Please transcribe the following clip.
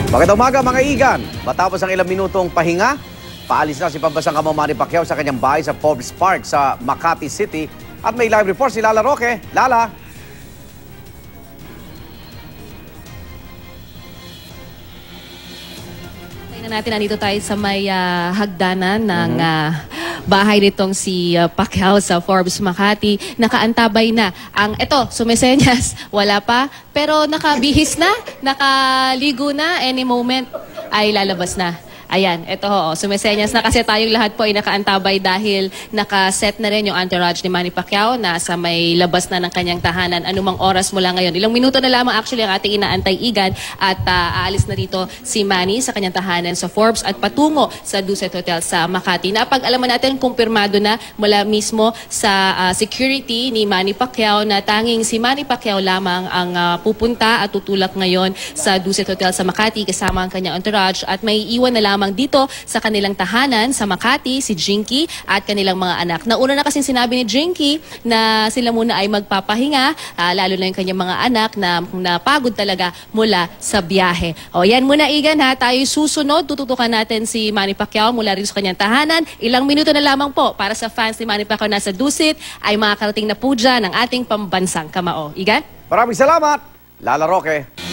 Magandang umaga mga igan. Matapos ang ilang minutong pahinga, paalis na si pambasang kamao Manny Pacquiao sa kanyang bahay sa Forbes Park sa Makati City. At may live report si Lala Roque. Lala. Natin nandito tayo sa may hagdanan ng bahay nitong si Pacquiao sa Forbes Makati. Nakaantabay na ang sumesenyas, wala pa, pero nakabihis na, nakaligo na, any moment ay lalabas na. Ayan, sumesenyas na kasi tayong lahat po ay nakaantabay dahil nakaset na rin yung entourage ni Manny Pacquiao na sa may labas na ng kanyang tahanan anumang oras mula ngayon. Ilang minuto na lamang actually ang ating inaantay-igan at aalis na dito si Manny sa kanyang tahanan sa Forbes at patungo sa Duset Hotel sa Makati. Napag-alaman natin, kumpirmado na mula mismo sa security ni Manny Pacquiao na tanging si Manny Pacquiao lamang ang pupunta at tutulak ngayon sa Duset Hotel sa Makati kasama ang kanyang entourage at may iwan na lamang dito sa kanilang tahanan sa Makati, si Jinky at kanilang mga anak. Nauna na kasing sinabi ni Jinky na sila muna ay magpapahinga, lalo na yung kanyang mga anak na napagod talaga mula sa biyahe. O yan muna Igan ha, tayo susunod, tututukan natin si Manny Pacquiao mula rin sa kanyang tahanan. Ilang minuto na lamang po para sa fans ni Manny Pacquiao nasa Dusit ay makakarating na po dyan ang ating pambansang kamao. Igan? Maraming salamat, Lala Roque.